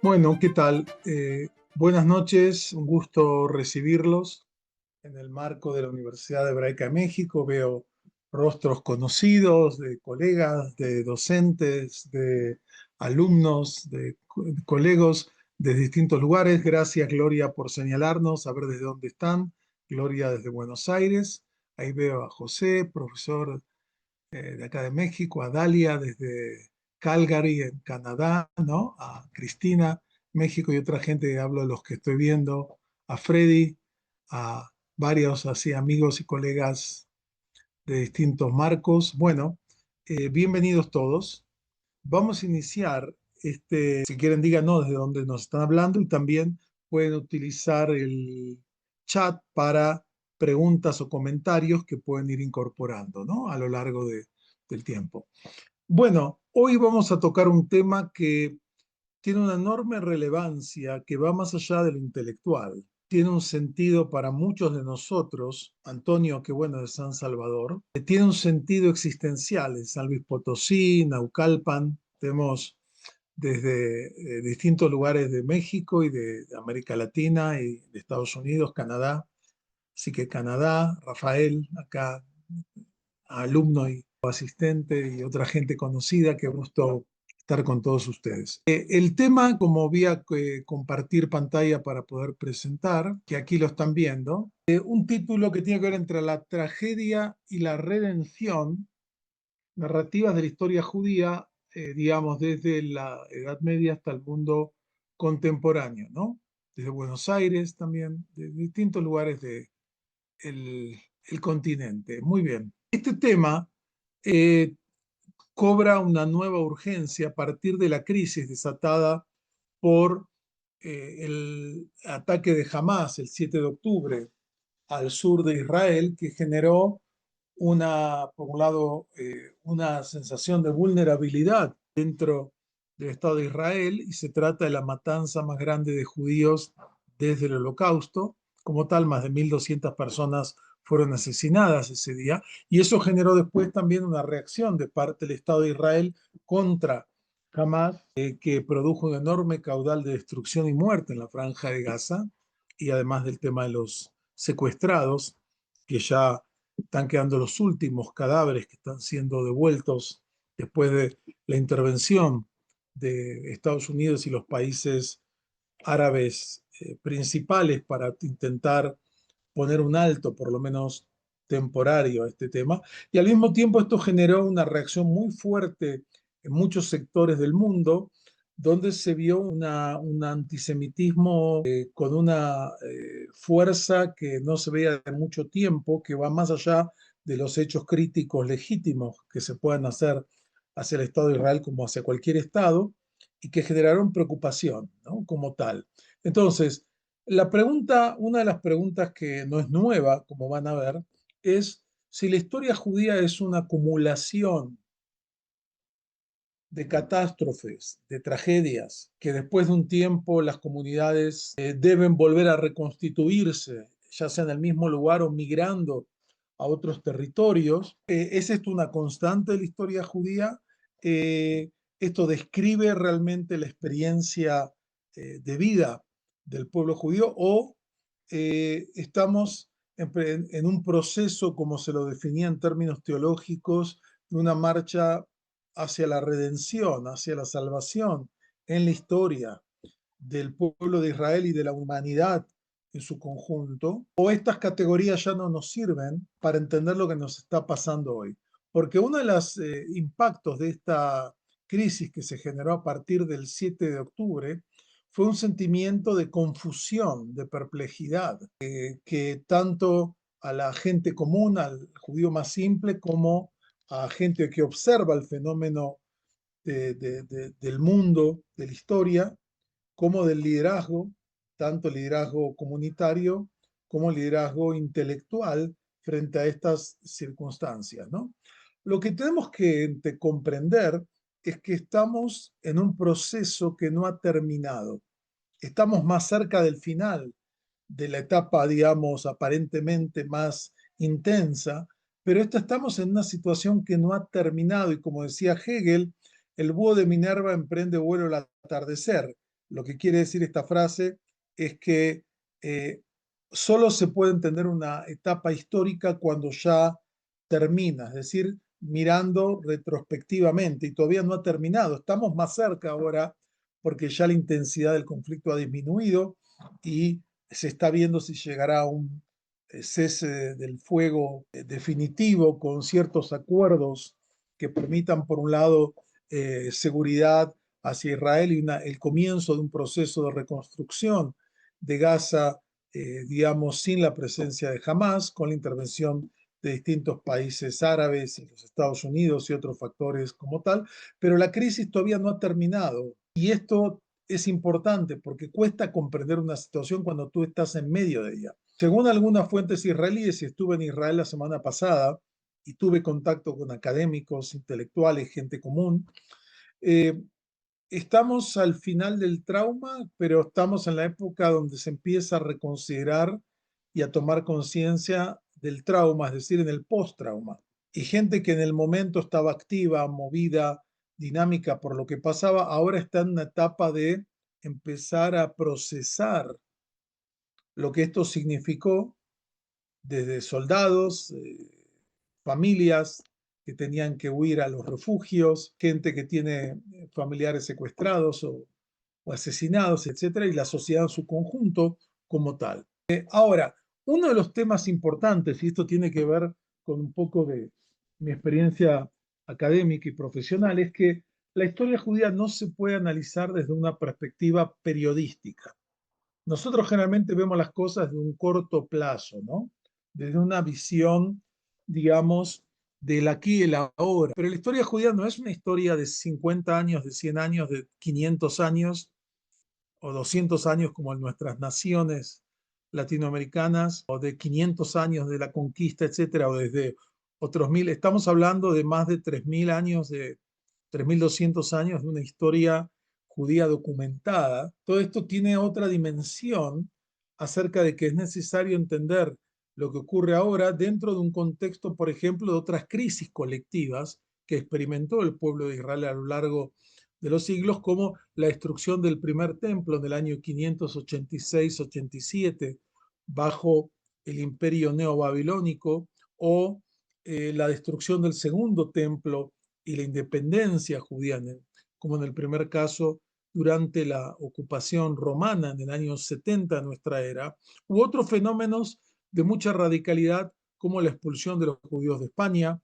Bueno, ¿qué tal? Buenas noches, un gusto recibirlos en el marco de la Universidad Hebraica de México. Veo rostros conocidos de colegas, de docentes, de alumnos, de colegas de distintos lugares. Gracias, Gloria, por señalarnos, a ver desde dónde están. Gloria desde Buenos Aires. Ahí veo a José, profesor de acá de México, a Dalia desde Calgary, en Canadá, ¿no? A Cristina, México, y otra gente, hablo de los que estoy viendo, a Freddy, a varios así amigos y colegas de distintos marcos. Bueno, bienvenidos todos. Vamos a iniciar si quieren díganos desde dónde nos están hablando y también pueden utilizar el chat para preguntas o comentarios que pueden ir incorporando, ¿no? A lo largo del tiempo. Bueno, hoy vamos a tocar un tema que tiene una enorme relevancia que va más allá de lo intelectual. Tiene un sentido para muchos de nosotros, Antonio, que bueno, de San Salvador, tiene un sentido existencial en San Luis Potosí, Naucalpan. Tenemos desde distintos lugares de México y de América Latina y de Estados Unidos, Canadá. Así que Canadá, Rafael, acá alumno y asistente y otra gente conocida, qué gusto estar con todos ustedes. El tema, como voy a compartir pantalla para poder presentar, que aquí lo están viendo, un título que tiene que ver entre la tragedia y la redención, narrativas de la historia judía, digamos, desde la Edad Media hasta el mundo contemporáneo, ¿no? Desde Buenos Aires también, de distintos lugares del el continente. Muy bien. Este tema eh, cobra una nueva urgencia a partir de la crisis desatada por el ataque de Hamas el 7 de octubre al sur de Israel, que generó por un lado, una sensación de vulnerabilidad dentro del Estado de Israel, y se trata de la matanza más grande de judíos desde el Holocausto. Como tal, más de 1.200 personas fueron asesinadas ese día, y eso generó después también una reacción de parte del Estado de Israel contra Hamas, que produjo un enorme caudal de destrucción y muerte en la franja de Gaza, y además del tema de los secuestrados, que ya están quedando los últimos cadáveres que están siendo devueltos después de la intervención de Estados Unidos y los países árabes principales para intentar poner un alto, por lo menos temporario, a este tema. Y al mismo tiempo esto generó una reacción muy fuerte en muchos sectores del mundo, donde se vio un antisemitismo con una fuerza que no se veía de mucho tiempo, que va más allá de los hechos críticos legítimos que se puedan hacer hacia el Estado de Israel como hacia cualquier Estado, y que generaron preocupación, ¿no? Como tal. Entonces, una de las preguntas que no es nueva, como van a ver, es si la historia judía es una acumulación de catástrofes, de tragedias, que después de un tiempo las comunidades deben volver a reconstituirse, ya sea en el mismo lugar o migrando a otros territorios. ¿Es esto una constante de la historia judía? ¿Esto describe realmente la experiencia de vida del pueblo judío o estamos en un proceso, como se lo definía en términos teológicos, de una marcha hacia la redención, hacia la salvación en la historia del pueblo de Israel y de la humanidad en su conjunto? ¿O estas categorías ya no nos sirven para entender lo que nos está pasando hoy? Porque uno de los impactos de esta crisis que se generó a partir del 7 de octubre fue un sentimiento de confusión, de perplejidad, que tanto a la gente común, al judío más simple, como a gente que observa el fenómeno del mundo, de la historia, como del liderazgo, tanto liderazgo comunitario como liderazgo intelectual frente a estas circunstancias, ¿no? Lo que tenemos que comprender es que estamos en un proceso que no ha terminado. Estamos más cerca del final de la etapa, digamos, aparentemente más intensa, pero estamos en una situación que no ha terminado y, como decía Hegel, el búho de Minerva emprende vuelo al atardecer. Lo que quiere decir esta frase es que solo se puede entender una etapa histórica cuando ya termina, es decir, mirando retrospectivamente, y todavía no ha terminado. Estamos más cerca ahora porque ya la intensidad del conflicto ha disminuido y se está viendo si llegará a un cese del fuego definitivo con ciertos acuerdos que permitan, por un lado, seguridad hacia Israel y el comienzo de un proceso de reconstrucción de Gaza, digamos, sin la presencia de Hamas, con la intervención de distintos países árabes y los Estados Unidos y otros factores como tal, pero la crisis todavía no ha terminado. Y esto es importante porque cuesta comprender una situación cuando tú estás en medio de ella. Según algunas fuentes israelíes, y estuve en Israel la semana pasada y tuve contacto con académicos, intelectuales, gente común, eh, estamos al final del trauma, pero estamos en la época donde se empieza a reconsiderar y a tomar conciencia del trauma, es decir, en el post-trauma. Y gente que en el momento estaba activa, movida, dinámica por lo que pasaba, ahora está en una etapa de empezar a procesar lo que esto significó, desde soldados, familias que tenían que huir a los refugios, gente que tiene familiares secuestrados o asesinados, etcétera, y la sociedad en su conjunto como tal. Ahora, uno de los temas importantes, y esto tiene que ver con un poco de mi experiencia académica y profesional, es que la historia judía no se puede analizar desde una perspectiva periodística. Nosotros generalmente vemos las cosas de un corto plazo, ¿no? Desde una visión, digamos, del aquí y el ahora. Pero la historia judía no es una historia de 50 años, de 100 años, de 500 años o 200 años como en nuestras naciones latinoamericanas, o de 500 años de la conquista, etcétera, o desde otros mil. Estamos hablando de más de 3.000 años, de 3.200 años de una historia judía documentada. Todo esto tiene otra dimensión acerca de que es necesario entender lo que ocurre ahora dentro de un contexto, por ejemplo, de otras crisis colectivas que experimentó el pueblo de Israel a lo largo de los siglos, como la destrucción del primer templo en el año 586-87 bajo el imperio neobabilónico, o la destrucción del segundo templo y la independencia judía, como en el primer caso durante la ocupación romana en el año 70 de nuestra era, u otros fenómenos de mucha radicalidad como la expulsión de los judíos de España,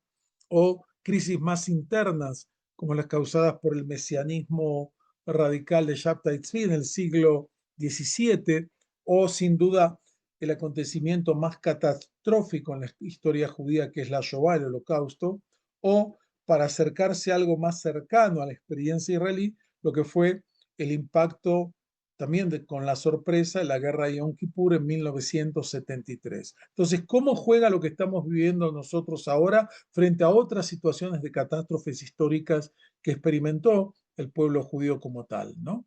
o crisis más internas como las causadas por el mesianismo radical de Shabtai Tzvi en el siglo XVII, o sin duda el acontecimiento más catastrófico en la historia judía, que es la Shoah, el Holocausto, o para acercarse a algo más cercano a la experiencia israelí, lo que fue el impacto también con la sorpresa de la guerra de Yom Kippur en 1973. Entonces, ¿cómo juega lo que estamos viviendo nosotros ahora frente a otras situaciones de catástrofes históricas que experimentó el pueblo judío como tal, ¿no?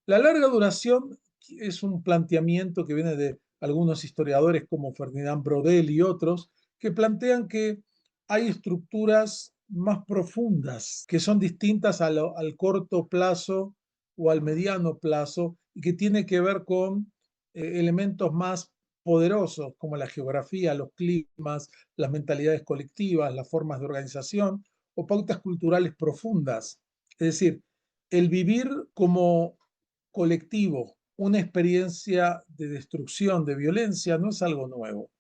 La larga duración es un planteamiento que viene de algunos historiadores como Ferdinand Brodel y otros, que plantean que hay estructuras más profundas que son distintas al corto plazo o al mediano plazo, y que tiene que ver con elementos más poderosos como la geografía, los climas, las mentalidades colectivas, las formas de organización o pautas culturales profundas. Es decir, el vivir como colectivo una experiencia de destrucción, de violencia, no es algo nuevo.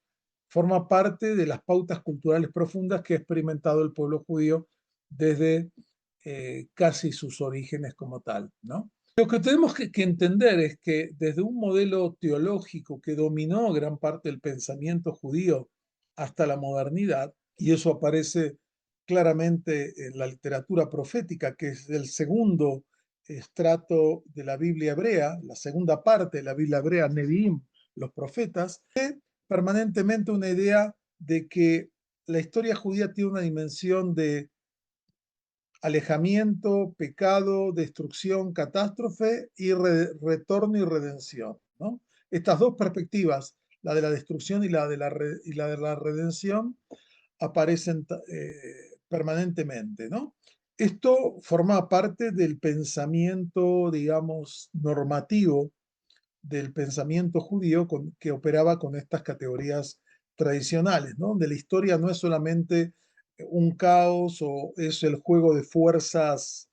Forma parte de las pautas culturales profundas que ha experimentado el pueblo judío desde casi sus orígenes como tal, ¿no? Lo que tenemos que entender es que desde un modelo teológico que dominó gran parte del pensamiento judío hasta la modernidad, y eso aparece claramente en la literatura profética, que es el segundo estrato de la Biblia hebrea, la segunda parte de la Biblia hebrea, Nevi'im, los profetas, permanentemente una idea de que la historia judía tiene una dimensión de alejamiento, pecado, destrucción, catástrofe y retorno y redención, ¿no? Estas dos perspectivas, la de la destrucción y la de la redención, aparecen permanentemente, ¿no? Esto forma parte del pensamiento, digamos, normativo del pensamiento judío que operaba con estas categorías tradicionales, ¿no? Donde la historia no es solamente un caos o es el juego de fuerzas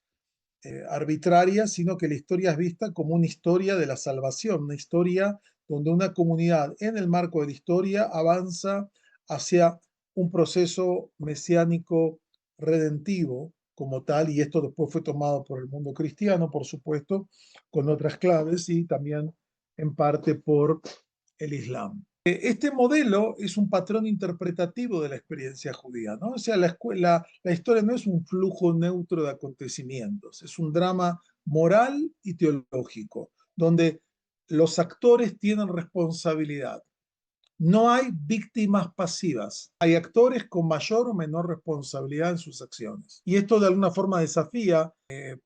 arbitrarias, sino que la historia es vista como una historia de la salvación, una historia donde una comunidad en el marco de la historia avanza hacia un proceso mesiánico redentivo como tal, y esto después fue tomado por el mundo cristiano, por supuesto, con otras claves y también en parte por el Islam. Este modelo es un patrón interpretativo de la experiencia judía, ¿no? O sea, la historia no es un flujo neutro de acontecimientos, es un drama moral y teológico, donde los actores tienen responsabilidad. No hay víctimas pasivas, hay actores con mayor o menor responsabilidad en sus acciones. Y esto de alguna forma desafía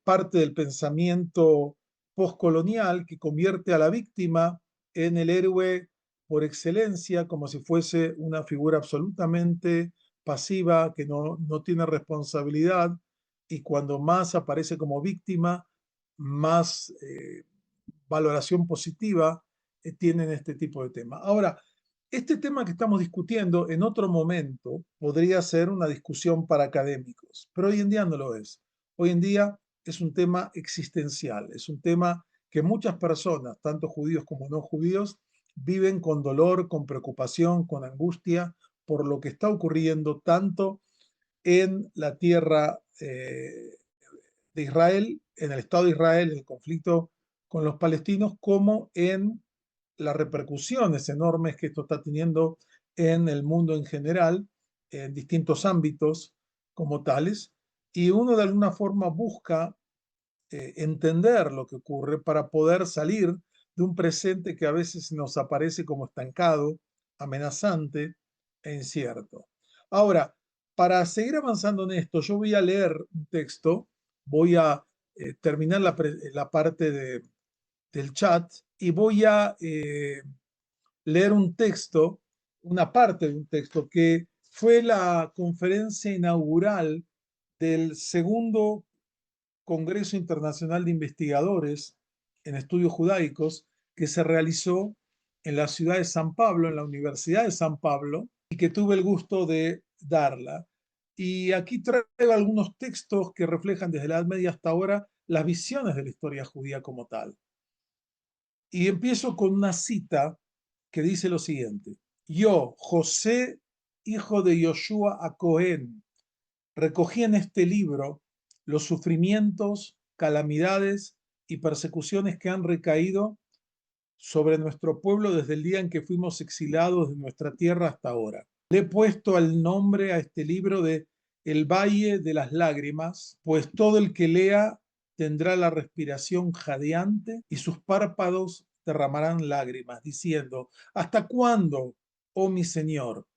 parte del pensamiento postcolonial que convierte a la víctima en el héroe por excelencia, como si fuese una figura absolutamente pasiva, que no tiene responsabilidad, y cuando más aparece como víctima, más valoración positiva tienen este tipo de temas. Ahora, este tema que estamos discutiendo en otro momento podría ser una discusión para académicos, pero hoy en día no lo es. Hoy en día es un tema existencial, es un tema que muchas personas, tanto judíos como no judíos, viven con dolor, con preocupación, con angustia por lo que está ocurriendo tanto en la tierra de Israel, en el Estado de Israel, en el conflicto con los palestinos, como en las repercusiones enormes que esto está teniendo en el mundo en general, en distintos ámbitos como tales, y uno de alguna forma busca entender lo que ocurre para poder salir de un presente que a veces nos aparece como estancado, amenazante e incierto. Ahora, para seguir avanzando en esto, yo voy a leer un texto, voy a terminar la parte del chat y voy a leer un texto, una parte de un texto que fue la conferencia inaugural del segundo Congreso Internacional de Investigadores en Estudios Judaicos que se realizó en la ciudad de San Pablo, en la Universidad de San Pablo, y que tuve el gusto de darla. Y aquí traigo algunos textos que reflejan desde la Edad Media hasta ahora las visiones de la historia judía como tal. Y empiezo con una cita que dice lo siguiente: yo, José, hijo de Yoshua a Cohen, recogí en este libro los sufrimientos, calamidades y persecuciones que han recaído sobre nuestro pueblo desde el día en que fuimos exilados de nuestra tierra hasta ahora. Le he puesto el nombre a este libro de El Valle de las Lágrimas, pues todo el que lea tendrá la respiración jadeante y sus párpados derramarán lágrimas, diciendo: ¿hasta cuándo, oh mi Señor?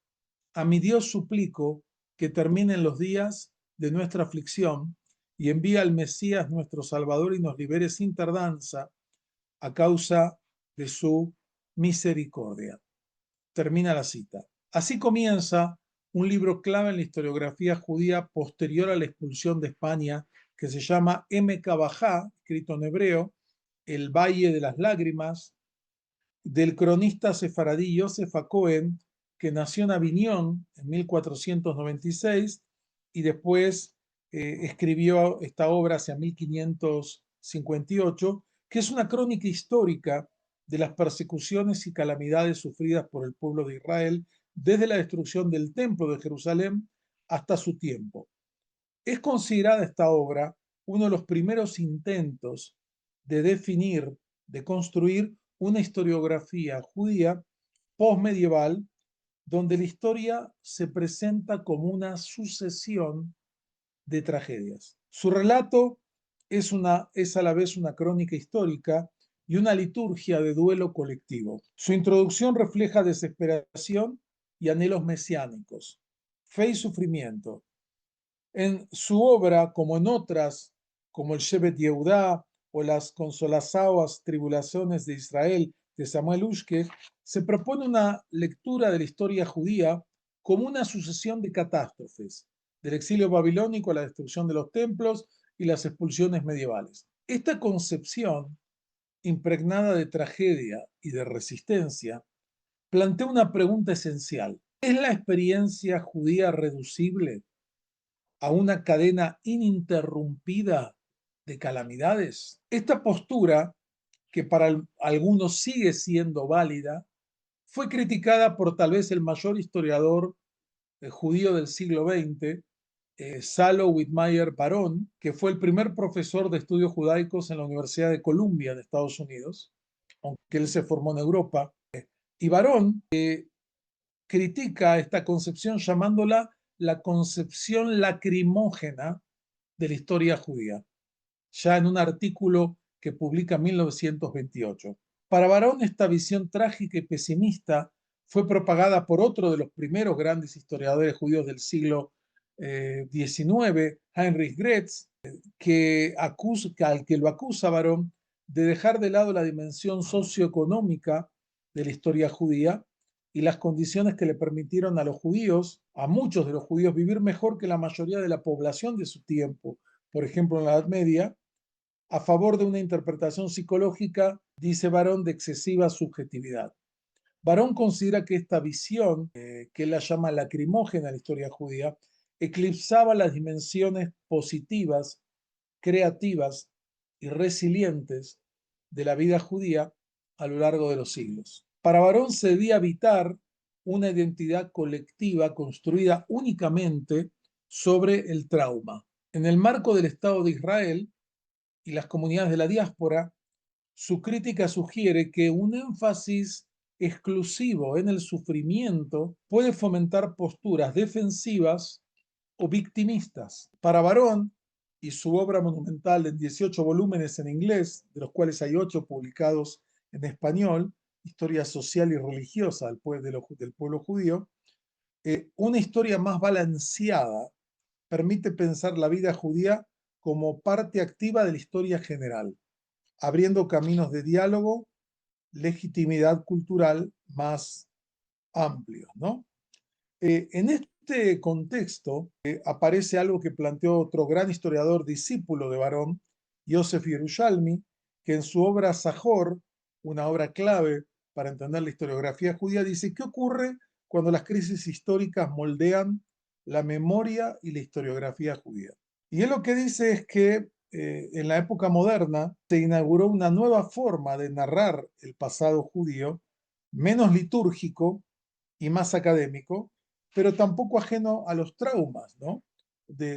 A mi Dios suplico que terminen los días de nuestra aflicción y envía al Mesías nuestro Salvador y nos libere sin tardanza a causa de su misericordia. Termina la cita. Así comienza un libro clave en la historiografía judía posterior a la expulsión de España, que se llama Bajá, escrito en hebreo, El Valle de las Lágrimas, del cronista sefaradí Yosef Cohen, que nació en Aviñón en 1496 y después escribió esta obra hacia 1558, que es una crónica histórica de las persecuciones y calamidades sufridas por el pueblo de Israel desde la destrucción del Templo de Jerusalén hasta su tiempo. Es considerada esta obra uno de los primeros intentos de definir, de construir una historiografía judía postmedieval donde la historia se presenta como una sucesión de tragedias. Su relato es a la vez una crónica histórica y una liturgia de duelo colectivo. Su introducción refleja desesperación y anhelos mesiánicos, fe y sufrimiento. En su obra, como en otras, como el Shevet Yehudá o las consolazadas tribulaciones de Israel de Samuel Ushke, se propone una lectura de la historia judía como una sucesión de catástrofes, del exilio babilónico a la destrucción de los templos y las expulsiones medievales. Esta concepción, impregnada de tragedia y de resistencia, plantea una pregunta esencial. ¿Es la experiencia judía reducible a una cadena ininterrumpida de calamidades? Esta postura, que para algunos sigue siendo válida, fue criticada por tal vez el mayor historiador judío del siglo XX, Salo Whitmire Barón, que fue el primer profesor de estudios judaicos en la Universidad de Columbia de Estados Unidos, aunque él se formó en Europa. Y Barón critica esta concepción llamándola la concepción lacrimógena de la historia judía, ya en un artículo que publica en 1928. Para Barón, esta visión trágica y pesimista fue propagada por otro de los primeros grandes historiadores judíos del siglo XIX, Heinrich Gretz, al que lo acusa Barón de dejar de lado la dimensión socioeconómica de la historia judía y las condiciones que le permitieron a los judíos, a muchos de los judíos, vivir mejor que la mayoría de la población de su tiempo, por ejemplo en la Edad Media, a favor de una interpretación psicológica, dice Barón, de excesiva subjetividad. Barón considera que esta visión, que él la llama lacrimógena en la historia judía, eclipsaba las dimensiones positivas, creativas y resilientes de la vida judía a lo largo de los siglos. Para Barón se debía evitar una identidad colectiva construida únicamente sobre el trauma. En el marco del Estado de Israel y las comunidades de la diáspora, su crítica sugiere que un énfasis exclusivo en el sufrimiento puede fomentar posturas defensivas o victimistas. Para Barón y su obra monumental en 18 volúmenes en inglés, de los cuales hay 8 publicados en español, Historia social y religiosa del pueblo judío, una historia más balanceada permite pensar la vida judía como parte activa de la historia general, abriendo caminos de diálogo, legitimidad cultural más amplios, ¿no? En este contexto aparece algo que planteó otro gran historiador discípulo de Barón, Yosef Yerushalmi, que en su obra Sajor, una obra clave para entender la historiografía judía, dice: ¿qué ocurre cuando las crisis históricas moldean la memoria y la historiografía judía? Y él lo que dice es que en la época moderna se inauguró una nueva forma de narrar el pasado judío, menos litúrgico y más académico, pero tampoco ajeno a los traumas, ¿no?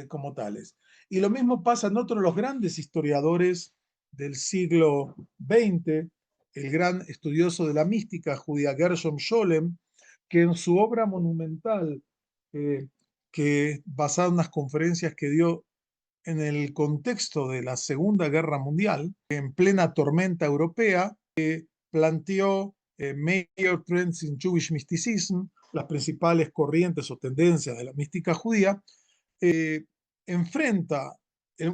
Como tales. Y lo mismo pasa en otro de los grandes historiadores del siglo XX, el gran estudioso de la mística judía Gershom Scholem, que en su obra monumental, que basada en unas conferencias que dio en el contexto de la Segunda Guerra Mundial, en plena tormenta europea, planteó Major Trends in Jewish Mysticism, las principales corrientes o tendencias de la mística judía, enfrenta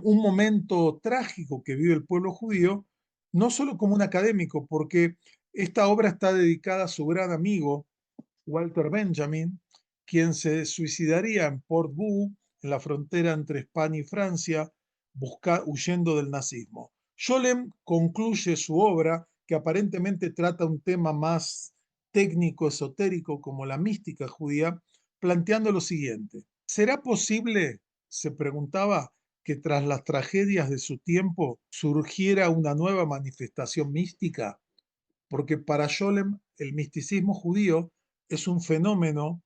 un momento trágico que vive el pueblo judío, no solo como un académico, porque esta obra está dedicada a su gran amigo Walter Benjamin, quien se suicidaría en Port Bou, en la frontera entre España y Francia, huyendo del nazismo. Scholem concluye su obra, que aparentemente trata un tema más técnico, esotérico, como la mística judía, planteando lo siguiente: ¿será posible, se preguntaba, que tras las tragedias de su tiempo surgiera una nueva manifestación mística? Porque para Scholem el misticismo judío es un fenómeno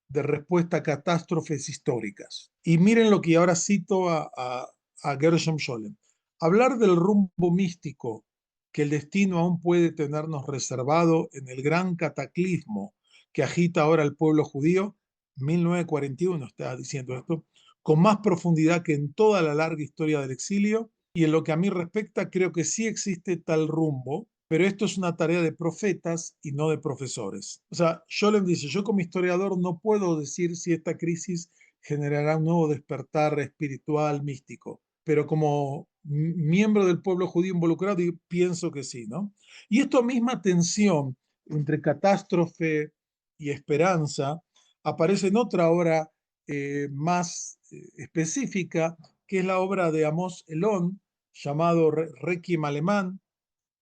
de respuesta a catástrofes históricas. Y miren lo que ahora cito a Gershom Scholem. Hablar del rumbo místico que el destino aún puede tenernos reservado en el gran cataclismo que agita ahora el pueblo judío, 1941 está diciendo esto, con más profundidad que en toda la larga historia del exilio, y en lo que a mí respecta creo que sí existe tal rumbo, pero esto es una tarea de profetas y no de profesores. O sea, Scholem dice: yo como historiador no puedo decir si esta crisis generará un nuevo despertar espiritual, místico, pero como miembro del pueblo judío involucrado, pienso que sí, ¿no? Y esta misma tensión entre catástrofe y esperanza aparece en otra obra más específica, que es la obra de Amos Elon, llamado Requiem alemán,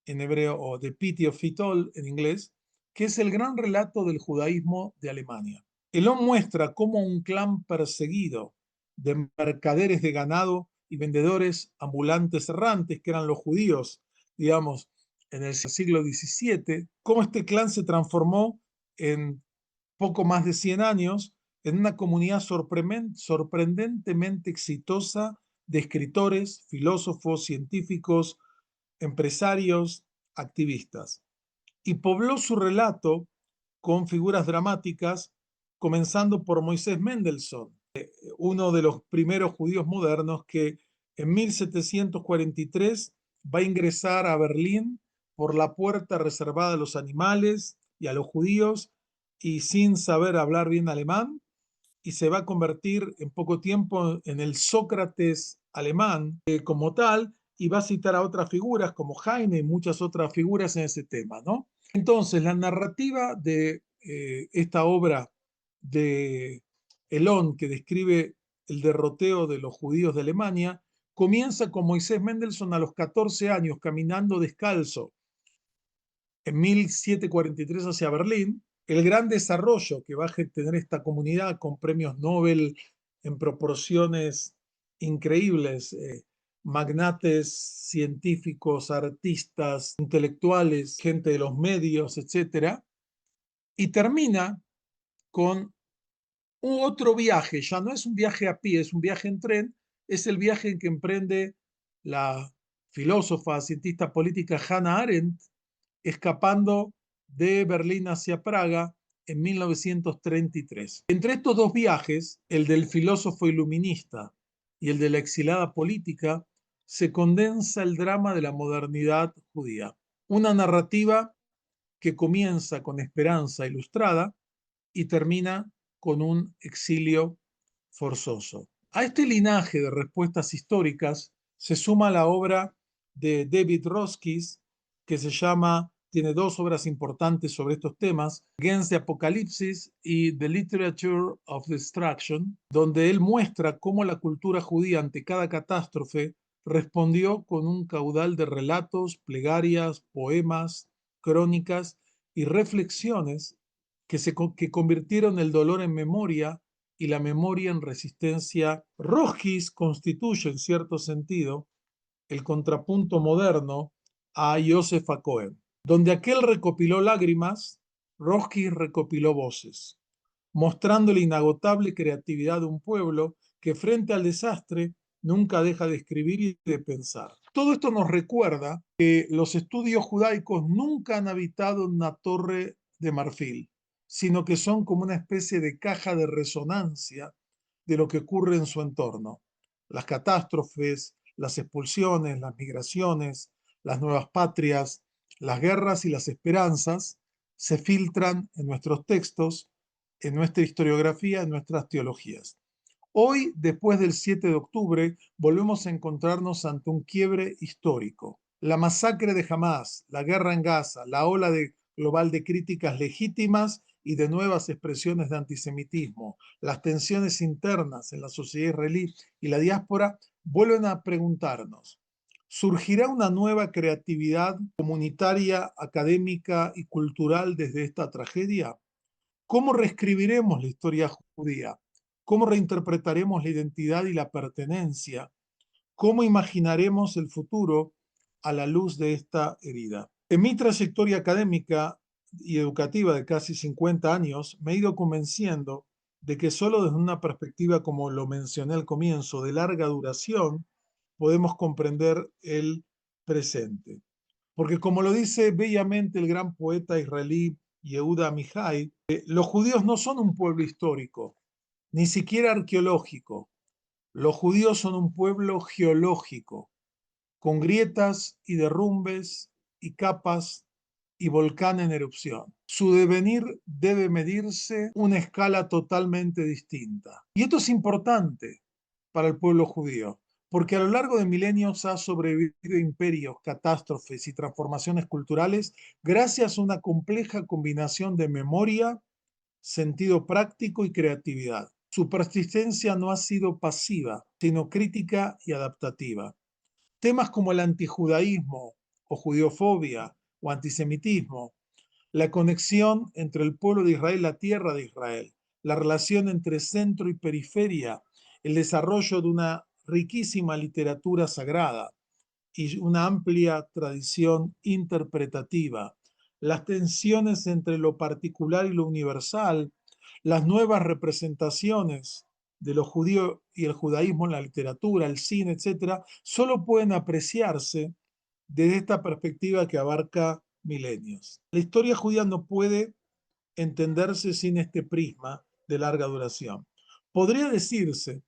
en hebreo, o The Pity of It All en inglés, que es el gran relato del judaísmo de Alemania. Elon muestra cómo un clan perseguido de mercaderes de ganado y vendedores ambulantes errantes, que eran los judíos, digamos, en el siglo XVII, cómo este clan se transformó en poco más de 100 años en una comunidad sorprendentemente exitosa de escritores, filósofos, científicos, empresarios, activistas. Y pobló su relato con figuras dramáticas, comenzando por Moisés Mendelssohn, uno de los primeros judíos modernos que en 1743 va a ingresar a Berlín por la puerta reservada a los animales y a los judíos, y sin saber hablar bien alemán, y se va a convertir en poco tiempo en el Sócrates alemán como tal, y va a citar a otras figuras como Heine y muchas otras figuras en ese tema, ¿no? Entonces, la narrativa de esta obra de Elon, que describe el derroteo de los judíos de Alemania, comienza con Moisés Mendelssohn a los 14 años caminando descalzo en 1743 hacia Berlín, el gran desarrollo que va a tener esta comunidad con premios Nobel en proporciones increíbles, magnates, científicos, artistas, intelectuales, gente de los medios, etc. Y termina con otro viaje, ya no es un viaje a pie, es un viaje en tren, es el viaje en que emprende la filósofa, cientista política Hannah Arendt, escapando de Berlín hacia Praga en 1933. Entre estos dos viajes, el del filósofo iluminista y el de la exilada política, se condensa el drama de la modernidad judía. Una narrativa que comienza con esperanza ilustrada y termina con un exilio forzoso. A este linaje de respuestas históricas se suma la obra de David Roskis, que tiene dos obras importantes sobre estos temas, Against the Apocalypse y The Literature of Destruction, donde él muestra cómo la cultura judía ante cada catástrofe respondió con un caudal de relatos, plegarias, poemas, crónicas y reflexiones que convirtieron el dolor en memoria y la memoria en resistencia. Roskis constituye, en cierto sentido, el contrapunto moderno a Joseph Cohen. Donde aquel recopiló lágrimas, Roskis recopiló voces, mostrando la inagotable creatividad de un pueblo que frente al desastre nunca deja de escribir y de pensar. Todo esto nos recuerda que los estudios judaicos nunca han habitado en una torre de marfil, sino que son como una especie de caja de resonancia de lo que ocurre en su entorno. Las catástrofes, las expulsiones, las migraciones, las nuevas patrias, las guerras y las esperanzas se filtran en nuestros textos, en nuestra historiografía, en nuestras teologías. Hoy, después del 7 de octubre, volvemos a encontrarnos ante un quiebre histórico. La masacre de Hamás, la guerra en Gaza, la ola global de críticas legítimas y de nuevas expresiones de antisemitismo, las tensiones internas en la sociedad israelí y la diáspora vuelven a preguntarnos: ¿surgirá una nueva creatividad comunitaria, académica y cultural desde esta tragedia? ¿Cómo reescribiremos la historia judía? ¿Cómo reinterpretaremos la identidad y la pertenencia? ¿Cómo imaginaremos el futuro a la luz de esta herida? En mi trayectoria académica y educativa de casi 50 años, me he ido convenciendo de que solo desde una perspectiva, como lo mencioné al comienzo, de larga duración, podemos comprender el presente. Porque como lo dice bellamente el gran poeta israelí Yehuda Amichai, los judíos no son un pueblo histórico, ni siquiera arqueológico. Los judíos son un pueblo geológico, con grietas y derrumbes y capas y volcán en erupción. Su devenir debe medirse una escala totalmente distinta. Y esto es importante para el pueblo judío, porque a lo largo de milenios ha sobrevivido imperios, catástrofes y transformaciones culturales gracias a una compleja combinación de memoria, sentido práctico y creatividad. Su persistencia no ha sido pasiva, sino crítica y adaptativa. Temas como el antijudaísmo o judeofobia o antisemitismo, la conexión entre el pueblo de Israel y la tierra de Israel, la relación entre centro y periferia, el desarrollo de una riquísima literatura sagrada y una amplia tradición interpretativa, las tensiones entre lo particular y lo universal, las nuevas representaciones de lo judío y el judaísmo en la literatura, el cine, etcétera, solo pueden apreciarse desde esta perspectiva que abarca milenios. La historia judía no puede entenderse sin este prisma de larga duración. Podría decirse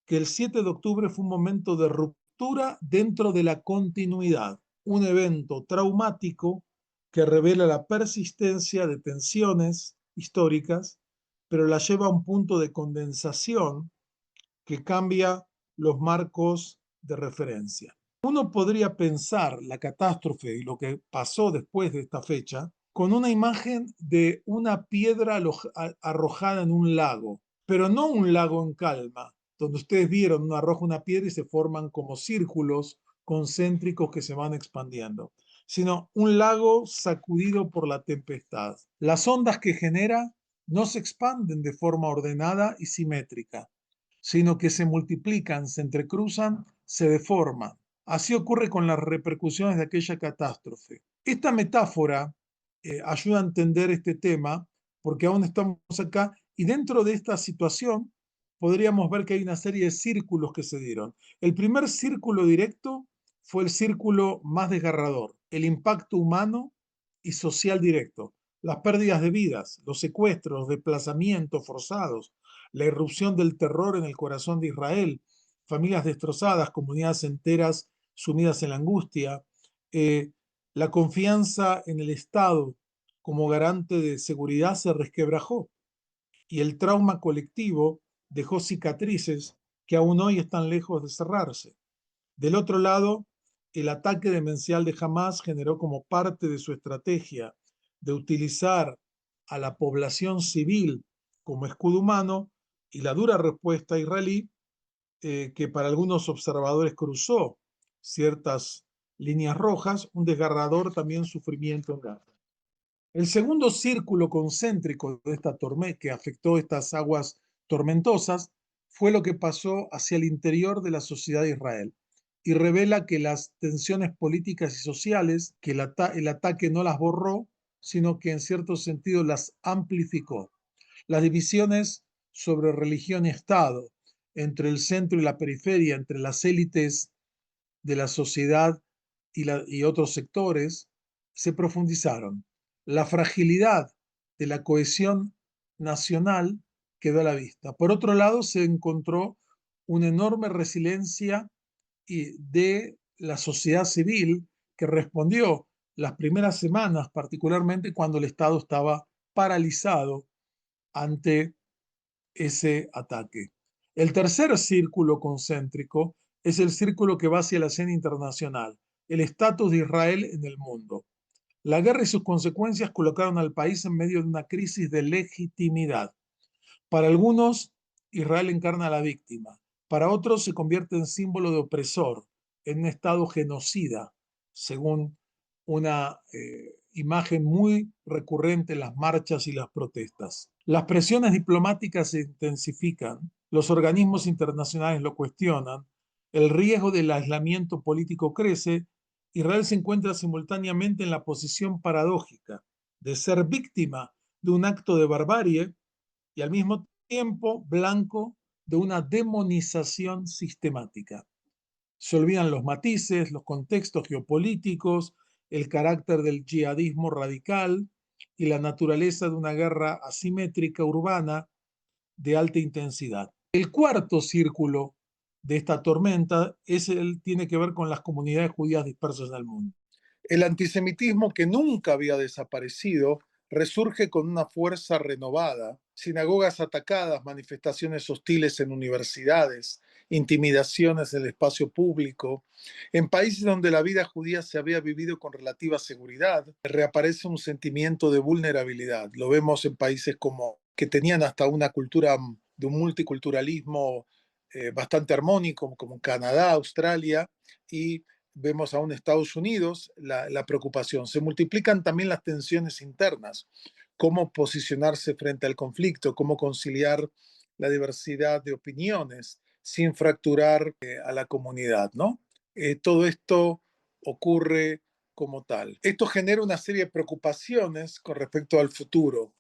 que el 7 de octubre fue un momento de ruptura dentro de la continuidad, un evento traumático que revela la persistencia de tensiones históricas, pero la lleva a un punto de condensación que cambia los marcos de referencia. Uno podría pensar la catástrofe y lo que pasó después de esta fecha con una imagen de una piedra arrojada en un lago, pero no un lago en calma, donde ustedes vieron, uno arroja una piedra y se forman como círculos concéntricos que se van expandiendo, sino un lago sacudido por la tempestad. Las ondas que genera no se expanden de forma ordenada y simétrica, sino que se multiplican, se entrecruzan, se deforman. Así ocurre con las repercusiones de aquella catástrofe. Esta metáfora ayuda a entender este tema porque aún estamos acá y dentro de esta situación podríamos ver que hay una serie de círculos que se dieron. El primer círculo directo fue el círculo más desgarrador, el impacto humano y social directo, las pérdidas de vidas, los secuestros, los desplazamientos forzados, la irrupción del terror en el corazón de Israel, familias destrozadas, comunidades enteras sumidas en la angustia, la confianza en el Estado como garante de seguridad se resquebrajó y el trauma colectivo dejó cicatrices que aún hoy están lejos de cerrarse. Del otro lado, el ataque demencial de Hamás generó como parte de su estrategia de utilizar a la población civil como escudo humano y la dura respuesta israelí, que para algunos observadores cruzó ciertas líneas rojas, un desgarrador también sufrimiento en Gaza. El segundo círculo concéntrico de esta tormenta que afectó estas aguas tormentosas fue lo que pasó hacia el interior de la sociedad de Israel y revela que las tensiones políticas y sociales, que el ataque no las borró, sino que en cierto sentido las amplificó. Las divisiones sobre religión y Estado, entre el centro y la periferia, entre las élites de la sociedad y otros sectores, se profundizaron. La fragilidad de la cohesión nacional quedó a la vista. Por otro lado, se encontró una enorme resiliencia de la sociedad civil que respondió las primeras semanas, particularmente cuando el Estado estaba paralizado ante ese ataque. El tercer círculo concéntrico es el círculo que va hacia la escena internacional, el estatus de Israel en el mundo. La guerra y sus consecuencias colocaron al país en medio de una crisis de legitimidad. Para algunos, Israel encarna a la víctima. Para otros, se convierte en símbolo de opresor, en un estado genocida, según una imagen muy recurrente en las marchas y las protestas. Las presiones diplomáticas se intensifican, los organismos internacionales lo cuestionan, el riesgo del aislamiento político crece. Israel se encuentra simultáneamente en la posición paradójica de ser víctima de un acto de barbarie y al mismo tiempo blanco de una demonización sistemática. Se olvidan los matices, los contextos geopolíticos, el carácter del yihadismo radical y la naturaleza de una guerra asimétrica urbana de alta intensidad. El cuarto círculo de esta tormenta tiene que ver con las comunidades judías dispersas en el mundo. El antisemitismo, que nunca había desaparecido, resurge con una fuerza renovada. Sinagogas atacadas, manifestaciones hostiles en universidades, intimidaciones en el espacio público. En países donde la vida judía se había vivido con relativa seguridad, reaparece un sentimiento de vulnerabilidad. Lo vemos en países como que tenían hasta una cultura de un multiculturalismo bastante armónico, como Canadá, Australia, y vemos aún Estados Unidos la preocupación. Se multiplican también las tensiones internas, cómo posicionarse frente al conflicto, cómo conciliar la diversidad de opiniones sin fracturar a la comunidad, ¿no? Todo esto ocurre como tal. Esto genera una serie de preocupaciones con respecto al futuro.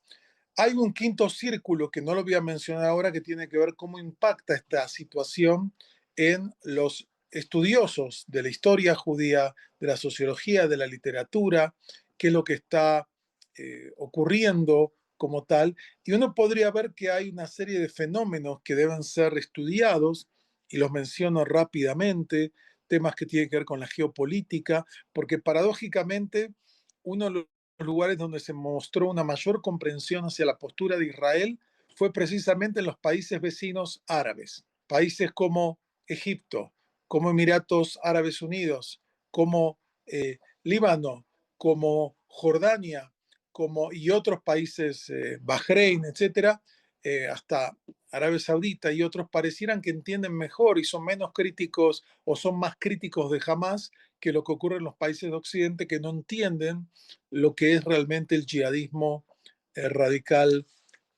Hay un quinto círculo que no lo voy a mencionar ahora, que tiene que ver cómo impacta esta situación en los estudiosos de la historia judía, de la sociología, de la literatura, qué es lo que está ocurriendo como tal. Y uno podría ver que hay una serie de fenómenos que deben ser estudiados, y los menciono rápidamente, temas que tienen que ver con la geopolítica, porque paradójicamente uno de los lugares donde se mostró una mayor comprensión hacia la postura de Israel fue precisamente en los países vecinos árabes, países como Egipto, como Emiratos Árabes Unidos, como Líbano, como Jordania, como, y otros países, Bahrein, etcétera, hasta Arabia Saudita y otros, parecieran que entienden mejor y son menos críticos o son más críticos de Hamas que lo que ocurre en los países de Occidente, que no entienden lo que es realmente el yihadismo radical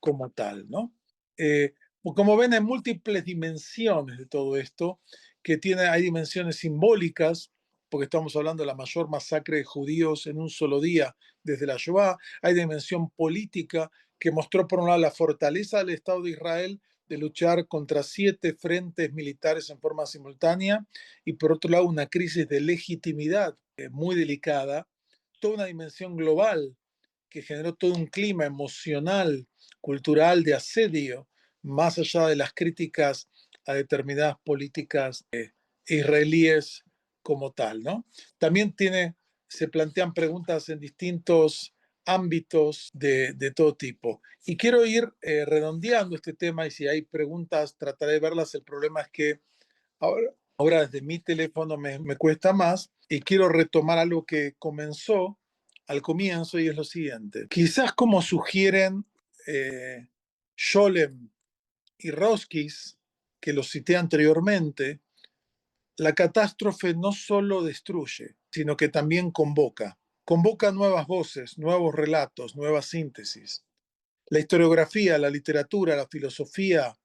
como tal, ¿no? Eh, Como ven, hay múltiples dimensiones de todo esto, hay dimensiones simbólicas, porque estamos hablando de la mayor masacre de judíos en un solo día desde la Shoah. Hay dimensión política, que mostró por un lado la fortaleza del Estado de Israel de luchar contra 7 frentes militares en forma simultánea, y por otro lado una crisis de legitimidad muy delicada, toda una dimensión global que generó todo un clima emocional, cultural de asedio, más allá de las críticas a determinadas políticas israelíes como tal, ¿no? También se plantean preguntas en distintos ámbitos de todo tipo. Y quiero ir redondeando este tema, y si hay preguntas trataré de verlas. El problema es que ahora desde mi teléfono me cuesta más, y quiero retomar algo que comenzó al comienzo, y es lo siguiente. Quizás, como sugieren Scholem y Roskis, que los cité anteriormente, la catástrofe no solo destruye, sino que también convoca. Convoca nuevas voces, nuevos relatos, nuevas síntesis. La historiografía, la literatura, la filosofía,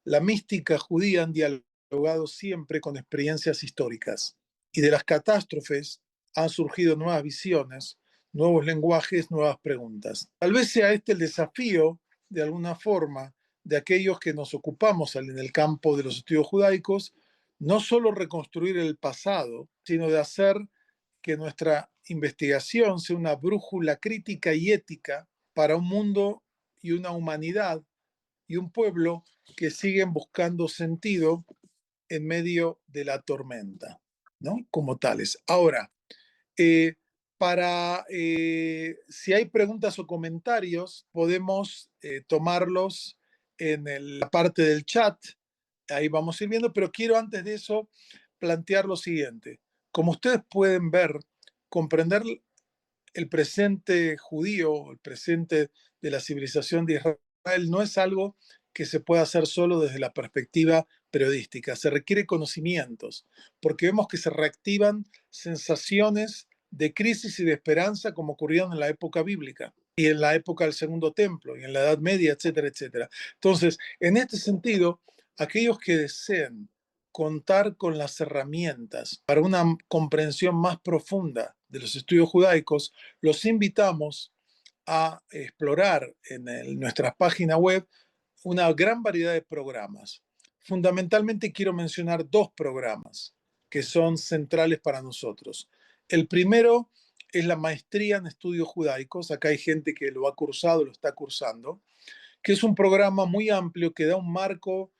la mística judía han dialogado siempre con experiencias históricas. Y de las catástrofes han surgido nuevas visiones, nuevos lenguajes, nuevas preguntas. Tal vez sea este el desafío, de alguna forma, de aquellos que nos ocupamos en el campo de los estudios judaicos, no solo reconstruir el pasado, sino de hacer que nuestra investigación sea una brújula crítica y ética para un mundo y una humanidad y un pueblo que siguen buscando sentido en medio de la tormenta, ¿no? Como tales. Ahora, eh, si hay preguntas o comentarios, podemos tomarlos en la parte del chat. Ahí vamos a ir viendo, pero quiero antes de eso plantear lo siguiente. Como ustedes pueden ver, comprender el presente judío, el presente de la civilización de Israel, no es algo que se pueda hacer solo desde la perspectiva periodística. Se requiere conocimientos, porque vemos que se reactivan sensaciones de crisis y de esperanza, como ocurrieron en la época bíblica y en la época del Segundo Templo y en la Edad Media, etcétera, etcétera. Entonces, en este sentido, aquellos que deseen contar con las herramientas para una comprensión más profunda de los estudios judaicos, los invitamos a explorar en nuestra página web una gran variedad de programas. Fundamentalmente quiero mencionar 2 programas que son centrales para nosotros. El primero es la maestría en estudios judaicos. Acá hay gente que lo ha cursado, lo está cursando, que es un programa muy amplio que da un marco,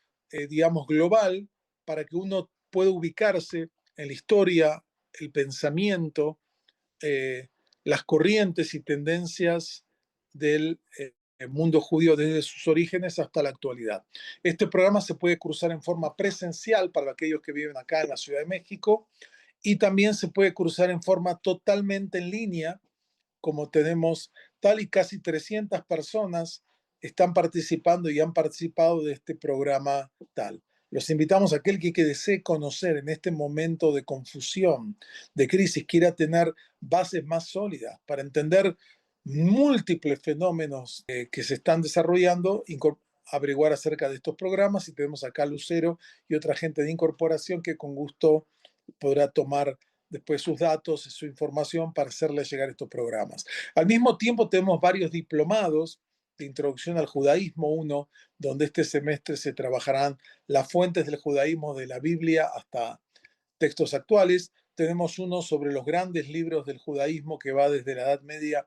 digamos, global, para que uno pueda ubicarse en la historia, el pensamiento, eh, las corrientes y tendencias del mundo judío desde sus orígenes hasta la actualidad. Este programa se puede cursar en forma presencial para aquellos que viven acá en la Ciudad de México, y también se puede cursar en forma totalmente en línea, como tenemos tal y casi 300 personas están participando y han participado de este programa tal. Los invitamos a aquel que desee conocer en este momento de confusión, de crisis, quiera tener bases más sólidas para entender múltiples fenómenos que se están desarrollando, averiguar acerca de estos programas. Y tenemos acá a Lucero y otra gente de incorporación que con gusto podrá tomar después sus datos y su información para hacerle llegar estos programas. Al mismo tiempo tenemos varios diplomados de introducción al judaísmo, uno donde este semestre se trabajarán las fuentes del judaísmo de la Biblia hasta textos actuales. Tenemos uno sobre los grandes libros del judaísmo que va desde la Edad Media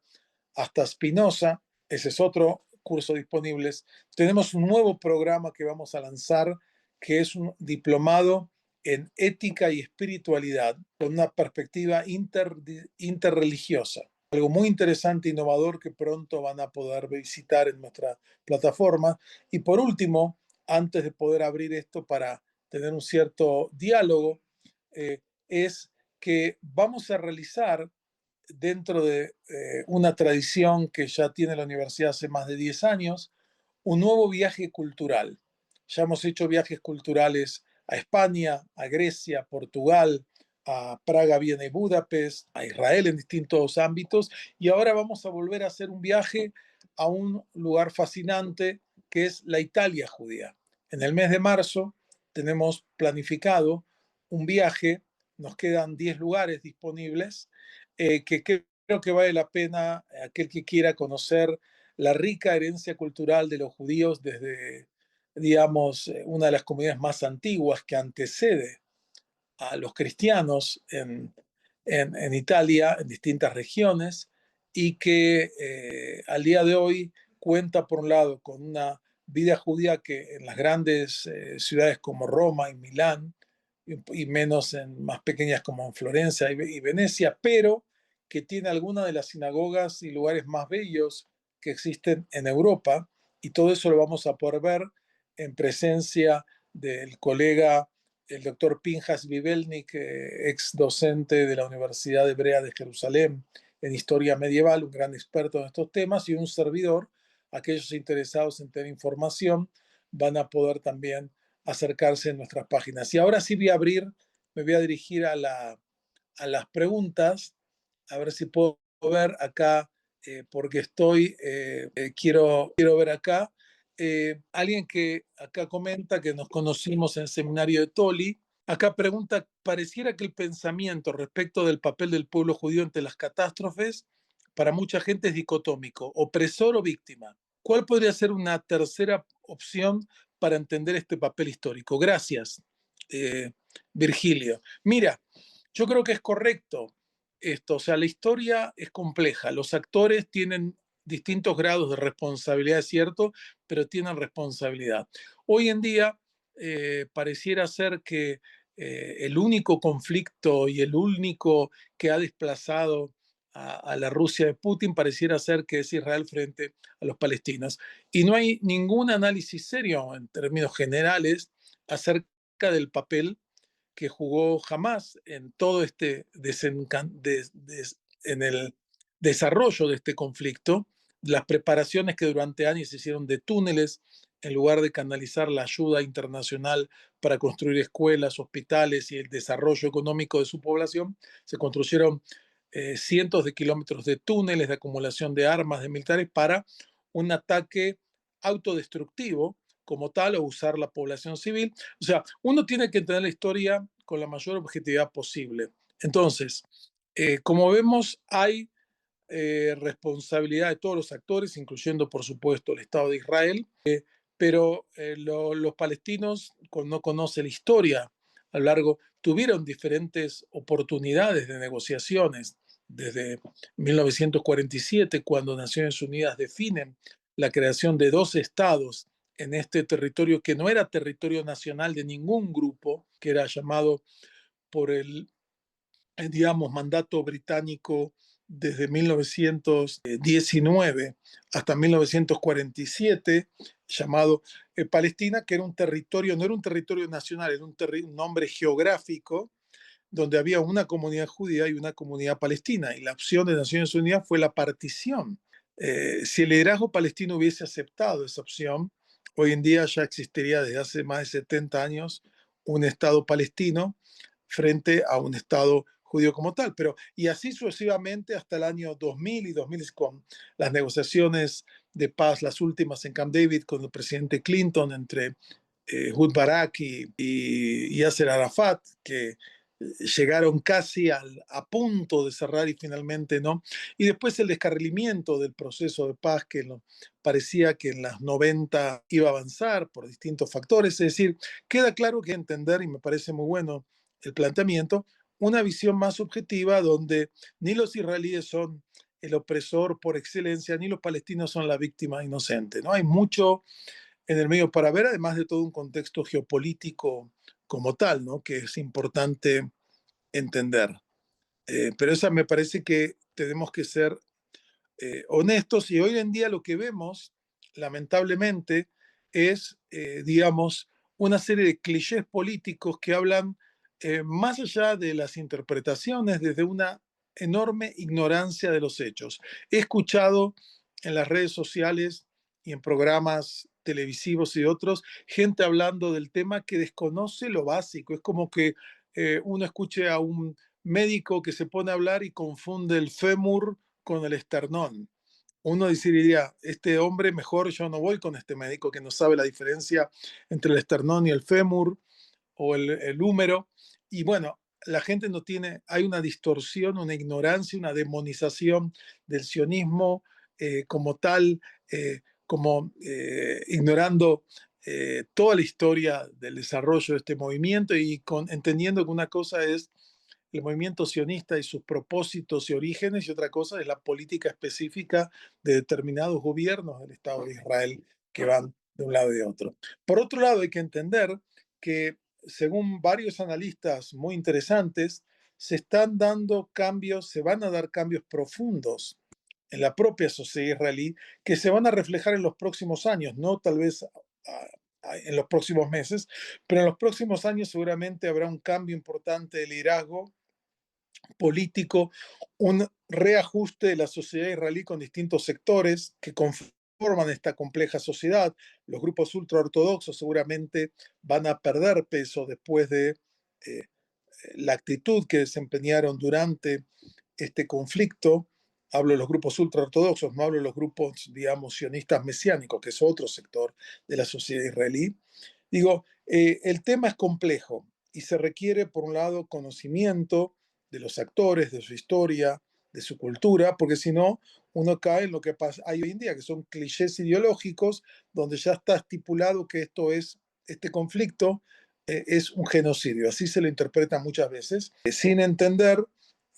hasta Spinoza. Ese es otro curso disponible. Tenemos un nuevo programa que vamos a lanzar, que es un diplomado en ética y espiritualidad con una perspectiva interreligiosa. Algo muy interesante e innovador que pronto van a poder visitar en nuestra plataforma. Y por último, antes de poder abrir esto para tener un cierto diálogo, es que vamos a realizar dentro de una tradición que ya tiene la universidad hace más de 10 años, un nuevo viaje cultural. Ya hemos hecho viajes culturales a España, a Grecia, a Portugal, a Praga, Viena y Budapest, a Israel en distintos ámbitos, y ahora vamos a volver a hacer un viaje a un lugar fascinante que es la Italia judía. En el mes de marzo tenemos planificado un viaje, nos quedan 10 lugares disponibles, que creo que vale la pena aquel que quiera conocer la rica herencia cultural de los judíos desde, digamos, una de las comunidades más antiguas que antecede a los cristianos en Italia, en distintas regiones, y que al día de hoy cuenta, por un lado, con una vida judía que en las grandes ciudades como Roma y Milán, y menos en más pequeñas como en Florencia y Venecia, pero que tiene algunas de las sinagogas y lugares más bellos que existen en Europa, y todo eso lo vamos a poder ver en presencia del colega el doctor Pinjas Vivelnik, ex docente de la Universidad Hebrea de Jerusalén en historia medieval, un gran experto en estos temas, y un servidor. Aquellos interesados en tener información van a poder también acercarse en nuestras páginas. Y ahora sí me voy a dirigir a las preguntas, a ver si puedo ver acá, porque quiero ver acá. Alguien que acá comenta que nos conocimos en el seminario de Toli, acá pregunta, pareciera que el pensamiento respecto del papel del pueblo judío ante las catástrofes para mucha gente es dicotómico, opresor o víctima. ¿Cuál podría ser una tercera opción para entender este papel histórico? Gracias, eh, Virgilio. Mira, yo creo que es correcto esto, o sea, la historia es compleja, los actores tienen distintos grados de responsabilidad, es cierto, pero tienen responsabilidad. Hoy en día pareciera ser que el único conflicto y el único que ha desplazado a la Rusia de Putin pareciera ser que es Israel frente a los palestinos. Y no hay ningún análisis serio en términos generales acerca del papel que jugó Hamas en todo en el desarrollo de este conflicto, las preparaciones que durante años se hicieron de túneles en lugar de canalizar la ayuda internacional para construir escuelas, hospitales y el desarrollo económico de su población, se construyeron cientos de kilómetros de túneles de acumulación de armas de militares para un ataque autodestructivo como tal o usar la población civil. O sea, uno tiene que entender la historia con la mayor objetividad posible. Entonces, como vemos, hay responsabilidad de todos los actores, incluyendo, por supuesto, el Estado de Israel, pero los palestinos no conocen la historia a lo largo, tuvieron diferentes oportunidades de negociaciones desde 1947, cuando Naciones Unidas definen la creación de dos estados en este territorio que no era territorio nacional de ningún grupo, que era llamado por el, digamos, mandato británico desde 1919 hasta 1947, llamado Palestina, que era un territorio, no era un territorio nacional, era un nombre geográfico donde había una comunidad judía y una comunidad palestina. Y la opción de Naciones Unidas fue la partición Si el liderazgo palestino hubiese aceptado esa opción, hoy en día ya existiría desde hace más de 70 años un Estado palestino frente a un Estado judío como tal. Pero, y así sucesivamente hasta el año 2000 y 2000 con las negociaciones de paz, las últimas en Camp David con el presidente Clinton entre Ehud Barak y Yasser Arafat, que llegaron casi a punto de cerrar y finalmente no. Y después el descarrilamiento del proceso de paz que parecía que en las 90 iba a avanzar por distintos factores. Es decir, queda claro que entender, y me parece muy bueno el planteamiento, una visión más objetiva donde ni los israelíes son el opresor por excelencia, ni los palestinos son la víctima inocente. ¿No? Hay mucho en el medio para ver, además de todo un contexto geopolítico como tal, ¿no? Que es importante entender. Pero esa me parece que tenemos que ser honestos y hoy en día lo que vemos, lamentablemente, es, digamos, una serie de clichés políticos que hablan más allá de las interpretaciones desde una enorme ignorancia de los hechos. He escuchado en las redes sociales y en programas televisivos y otros gente hablando del tema que desconoce lo básico. Es como que uno escuche a un médico que se pone a hablar y confunde el fémur con el esternón. Uno diría, este hombre mejor yo no voy con este médico que no sabe la diferencia entre el esternón y el fémur o el húmero. Y bueno, la gente no tiene, hay una distorsión, una ignorancia, una demonización del sionismo como tal, como ignorando toda la historia del desarrollo de este movimiento y entendiendo que una cosa es el movimiento sionista y sus propósitos y orígenes, y otra cosa es la política específica de determinados gobiernos del Estado de Israel que van de un lado y de otro. Por otro lado, hay que entender que, según varios analistas muy interesantes, se están dando cambios, se van a dar cambios profundos en la propia sociedad israelí que se van a reflejar en los próximos años, no tal vez en los próximos meses, pero en los próximos años seguramente habrá un cambio importante de liderazgo político, un reajuste de la sociedad israelí con distintos sectores que conforman esta compleja sociedad. Los grupos ultraortodoxos seguramente van a perder peso después de eh, la actitud que desempeñaron durante este conflicto. Hablo de los grupos ultraortodoxos, no hablo de los grupos, digamos, sionistas mesiánicos, que es otro sector de la sociedad israelí. Digo, el tema es complejo y se requiere, por un lado, conocimiento de los actores, de su historia, de su cultura, porque si no, uno cae en lo que pasa hay hoy en día, que son clichés ideológicos, donde ya está estipulado que este conflicto es un genocidio. Así se lo interpreta muchas veces, sin entender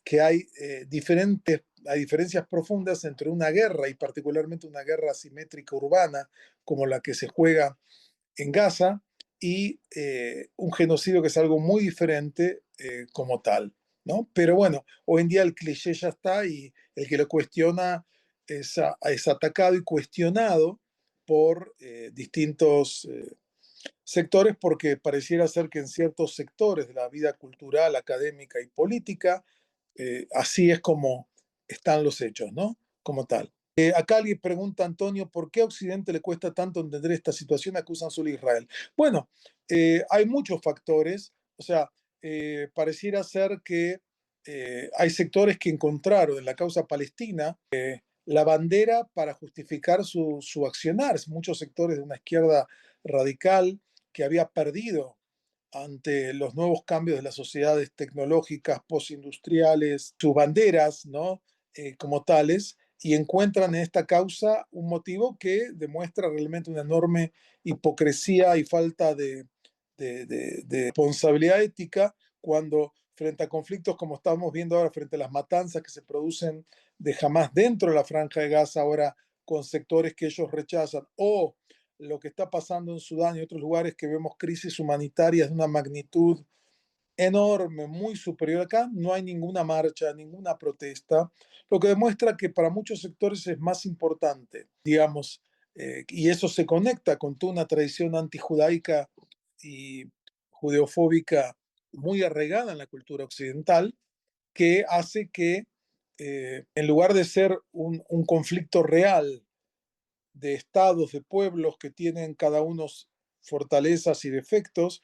que hay diferencias profundas entre una guerra, y particularmente una guerra asimétrica urbana, como la que se juega en Gaza, y un genocidio que es algo muy diferente como tal, ¿no? Pero bueno, hoy en día el cliché ya está y el que lo cuestiona es atacado y cuestionado por distintos sectores porque pareciera ser que en ciertos sectores de la vida cultural, académica y política, así es como están los hechos, ¿no? Como tal. Acá alguien pregunta, Antonio, ¿por qué a Occidente le cuesta tanto entender esta situación? Acusan solo a Israel. Bueno, hay muchos factores, o sea, pareciera ser que hay sectores que encontraron en la causa palestina la bandera para justificar su accionar. Muchos sectores de una izquierda radical que había perdido ante los nuevos cambios de las sociedades tecnológicas postindustriales, sus banderas, ¿no? Como tales, y encuentran en esta causa un motivo que demuestra realmente una enorme hipocresía y falta de responsabilidad ética cuando frente a conflictos como estamos viendo ahora, frente a las matanzas que se producen de Hamas dentro de la Franja de Gaza, ahora con sectores que ellos rechazan, o lo que está pasando en Sudán y otros lugares que vemos crisis humanitarias de una magnitud enorme, muy superior acá, no hay ninguna marcha, ninguna protesta, lo que demuestra que para muchos sectores es más importante, digamos, y eso se conecta con toda una tradición antijudaica y judeofóbica muy arraigada en la cultura occidental, que hace que en lugar de ser un conflicto real de estados, de pueblos que tienen cada uno fortalezas y defectos,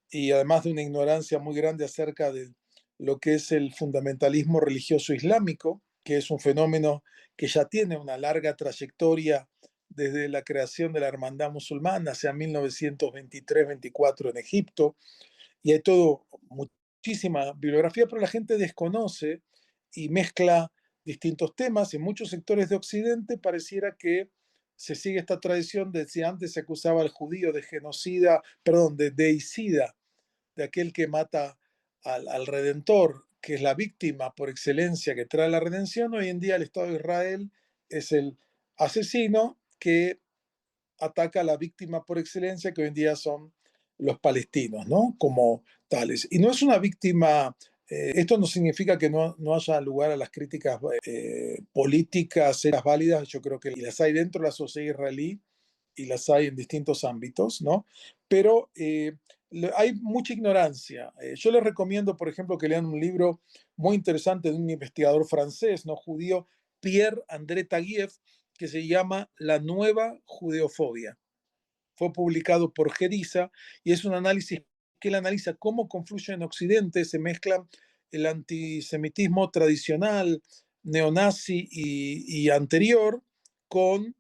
y además de una ignorancia muy grande acerca de lo que es el fundamentalismo religioso islámico, que es un fenómeno que ya tiene una larga trayectoria desde la creación de la hermandad musulmana, hacia 1923-24 en Egipto, y hay todo, muchísima bibliografía, pero la gente desconoce y mezcla distintos temas. En muchos sectores de Occidente pareciera que se sigue esta tradición de si antes se acusaba al judío de genocida, perdón, de deicida, de aquel que mata al Redentor, que es la víctima por excelencia que trae la redención. Hoy en día el Estado de Israel es el asesino que ataca a la víctima por excelencia, que hoy en día son los palestinos, ¿no? Como tales. Y no es una víctima, esto no significa que no haya lugar a las críticas políticas, las válidas, yo creo que las hay dentro de la sociedad israelí y las hay en distintos ámbitos, ¿no? Pero hay mucha ignorancia. Yo les recomiendo, por ejemplo, que lean un libro muy interesante de un investigador francés, no judío, Pierre-André Taguieff, que se llama La nueva judeofobia. Fue publicado por Geriza y es un análisis que él analiza cómo confluyen en Occidente, se mezclan el antisemitismo tradicional, neonazi y anterior, con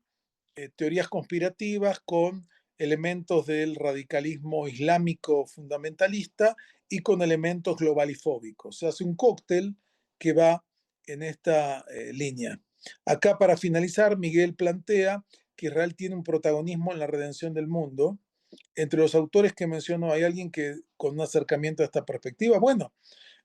teorías conspirativas, con elementos del radicalismo islámico fundamentalista y con elementos globalifóbicos. Se hace un cóctel que va en esta línea. Acá, para finalizar, Miguel plantea que Israel tiene un protagonismo en la redención del mundo. Entre los autores que menciono, ¿hay alguien que con un acercamiento a esta perspectiva? Bueno,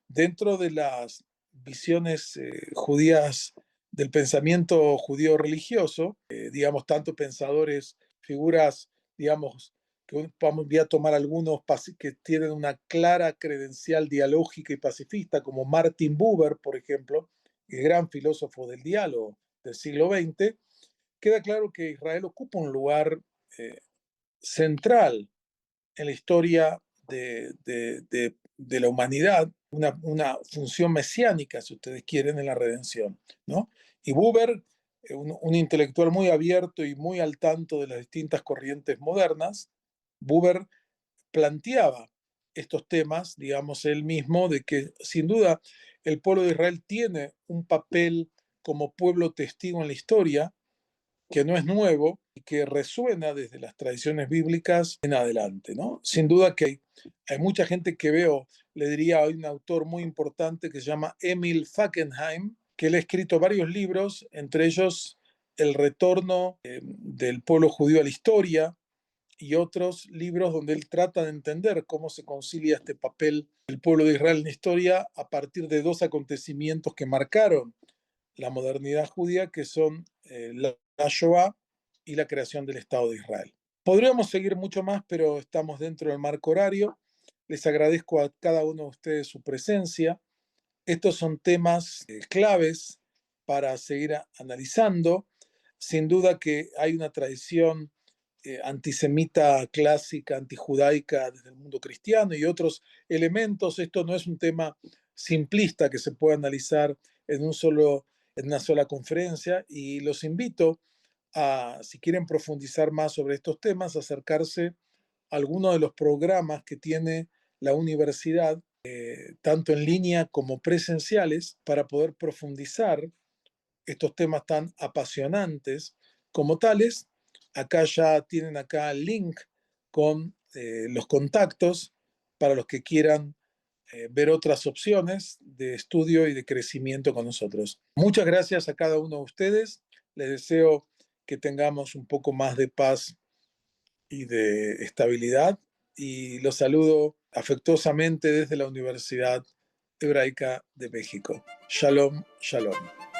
dentro de las visiones judías del pensamiento judío religioso, digamos, tanto pensadores, figuras, digamos, que voy a tomar algunos que tienen una clara credencial dialógica y pacifista, como Martin Buber, por ejemplo, el gran filósofo del diálogo del siglo XX, queda claro que Israel ocupa un lugar eh, central en la historia de la humanidad, una función mesiánica, si ustedes quieren, en la redención, ¿no? Y Buber, un intelectual muy abierto y muy al tanto de las distintas corrientes modernas, Buber planteaba estos temas, digamos, él mismo, de que sin duda el pueblo de Israel tiene un papel como pueblo testigo en la historia, que no es nuevo y que resuena desde las tradiciones bíblicas en adelante, ¿no? Sin duda que hay mucha gente que veo, le diría, hay un autor muy importante que se llama Emil Fackenheim, que él ha escrito varios libros, entre ellos El retorno del pueblo judío a la historia, y otros libros donde él trata de entender cómo se concilia este papel del pueblo de Israel en la historia a partir de dos acontecimientos que marcaron la modernidad judía, que son la Shoah y la creación del Estado de Israel. Podríamos seguir mucho más, pero estamos dentro del marco horario. Les agradezco a cada uno de ustedes su presencia. Estos son temas claves para seguir analizando. Sin duda que hay una tradición antisemita clásica, antijudaica desde el mundo cristiano y otros elementos. Esto no es un tema simplista que se puede analizar en una sola conferencia, y los invito a, si quieren profundizar más sobre estos temas, acercarse a alguno de los programas que tiene la universidad, tanto en línea como presenciales, para poder profundizar estos temas tan apasionantes como tales. Acá ya tienen acá el link con los contactos para los que quieran ver otras opciones de estudio y de crecimiento con nosotros. Muchas gracias a cada uno de ustedes. Les deseo que tengamos un poco más de paz y de estabilidad, y los saludo afectuosamente desde la Universidad Hebraica de México. Shalom, shalom.